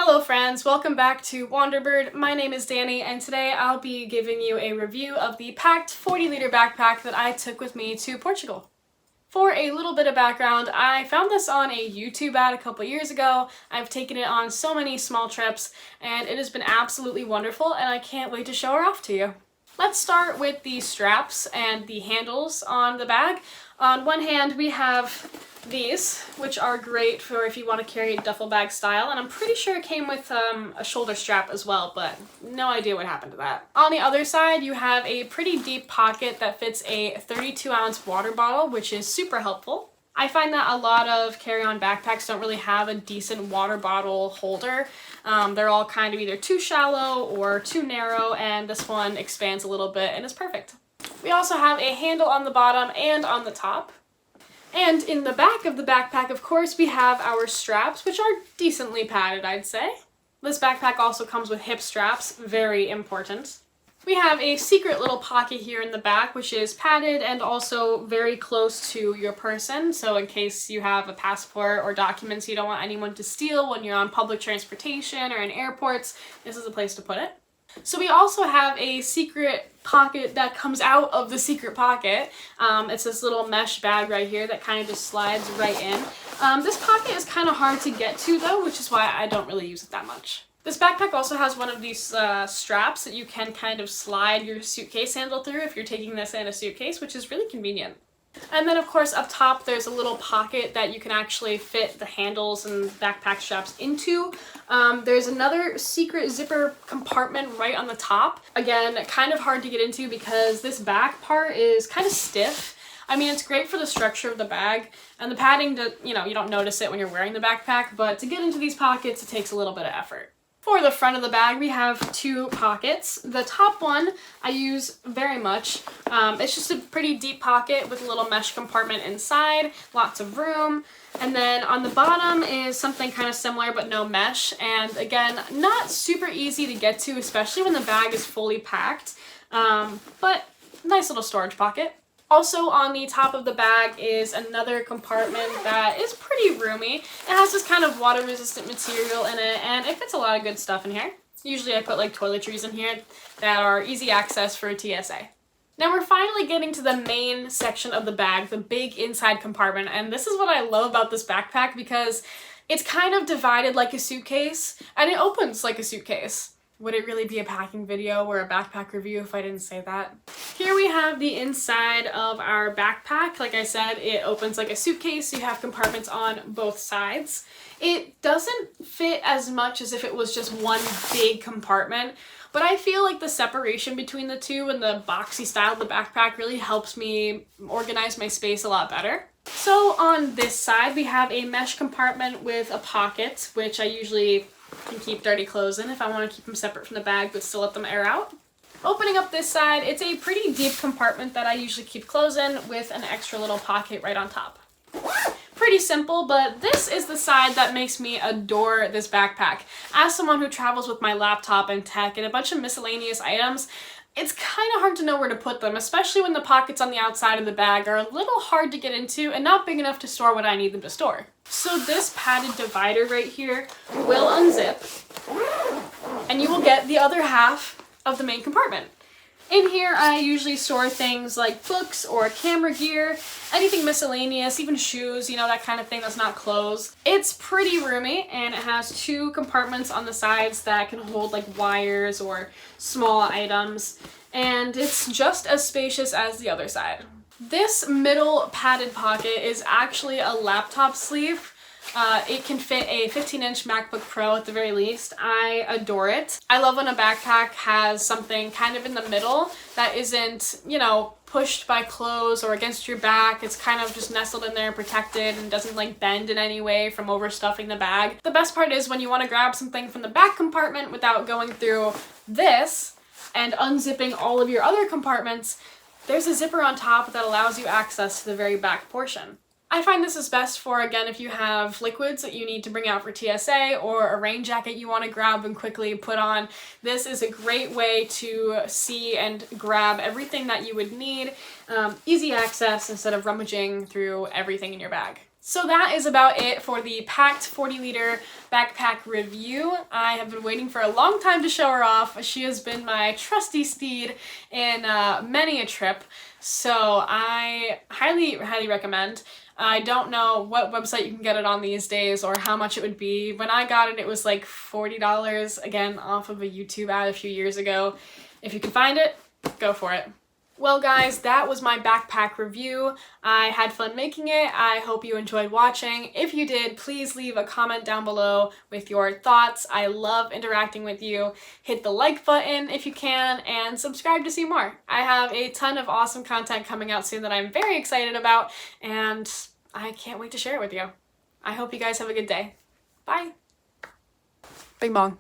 Hello friends, welcome back to Wanderbird. My name is Dani and today I'll be giving you a review of the Pakt 40-liter backpack that I took with me to Portugal. For a little bit of background, I found this on a YouTube ad a couple years ago. I've taken it on so many small trips and it has been absolutely wonderful and I can't wait to show her off to you. Let's start with the straps and the handles on the bag. On one hand we have these, which are great for if you want to carry it duffel bag style, and I'm pretty sure it came with a shoulder strap as well, but no idea what happened to that. On the other side, you have a pretty deep pocket that fits a 32-ounce water bottle, which is super helpful. I find that a lot of carry-on backpacks don't really have a decent water bottle holder. They're all kind of either too shallow or too narrow, and this one expands a little bit and is perfect. We also have a handle on the bottom and on the top. And in the back of the backpack, of course, we have our straps, which are decently padded, I'd say. This backpack also comes with hip straps, very important. We have a secret little pocket here in the back, which is padded and also very close to your person. So in case you have a passport or documents you don't want anyone to steal when you're on public transportation or in airports, this is a place to put it. So we also have a secret pocket that comes out of the secret pocket. It's this little mesh bag right here that kind of just slides right in. This pocket is kind of hard to get to though, which is why I don't really use it that much. This backpack also has one of these straps that you can kind of slide your suitcase handle through if you're taking this in a suitcase, which is really convenient. And then of course up top there's a little pocket that you can actually fit the handles and backpack straps into. There's another secret zipper compartment right on the top. Again, kind of hard to get into because this back part is kind of stiff. I mean, it's great for the structure of the bag, and the padding, you don't notice it when you're wearing the backpack, but to get into these pockets it takes a little bit of effort. For the front of the bag, we have two pockets. The top one I use very much. It's just a pretty deep pocket with a little mesh compartment inside, lots of room. And then on the bottom is something kind of similar but no mesh. And again, not super easy to get to, especially when the bag is fully packed. But nice little storage pocket. Also on the top of the bag is another compartment that is pretty roomy. It has this kind of water resistant material in it and it fits a lot of good stuff in here. Usually I put like toiletries in here that are easy access for TSA. Now we're finally getting to the main section of the bag, the big inside compartment, and this is what I love about this backpack because it's kind of divided like a suitcase and it opens like a suitcase. Would it really be a packing video or a backpack review if I didn't say that? Here we have the inside of our backpack. Like I said, it opens like a suitcase. You have compartments on both sides. It doesn't fit as much as if it was just one big compartment, but I feel like the separation between the two and the boxy style of the backpack really helps me organize my space a lot better. So on this side, we have a mesh compartment with a pocket, which I usually can keep dirty clothes in if I want to keep them separate from the bag but still let them air out. Opening up this side, it's a pretty deep compartment that I usually keep clothes in with an extra little pocket right on top. Pretty simple, but this is the side that makes me adore this backpack. As someone who travels with my laptop and tech and a bunch of miscellaneous items, it's kind of hard to know where to put them, especially when the pockets on the outside of the bag are a little hard to get into and not big enough to store what I need them to store. So this padded divider right here will unzip and you will get the other half of the main compartment. In here I usually store things like books or camera gear, anything miscellaneous, even shoes, that kind of thing that's not clothes. It's pretty roomy and it has two compartments on the sides that can hold like wires or small items, and it's just as spacious as the other side. This middle padded pocket is actually a laptop sleeve. It can fit a 15-inch MacBook Pro at the very least. I adore it. I love when a backpack has something kind of in the middle that isn't, pushed by clothes or against your back. It's kind of just nestled in there, protected, and doesn't like bend in any way from overstuffing the bag. The best part is when you want to grab something from the back compartment without going through this and unzipping all of your other compartments, there's a zipper on top that allows you access to the very back portion. I find this is best for, again, if you have liquids that you need to bring out for TSA or a rain jacket you want to grab and quickly put on. This is a great way to see and grab everything that you would need. Easy access instead of rummaging through everything in your bag. So that is about it for the Pakt 40-liter backpack review. I have been waiting for a long time to show her off. She has been my trusty steed in many a trip, so I highly recommend. I don't know what website you can get it on these days or how much it would be. When I got it, it was like $40, again, off of a YouTube ad a few years ago. If you can find it, go for it. Well guys, that was my backpack review. I had fun making it. I hope you enjoyed watching. If you did, please leave a comment down below with your thoughts. I love interacting with you. Hit the like button if you can, and subscribe to see more. I have a ton of awesome content coming out soon that I'm very excited about, and I can't wait to share it with you. I hope you guys have a good day. Bye. Bing bong.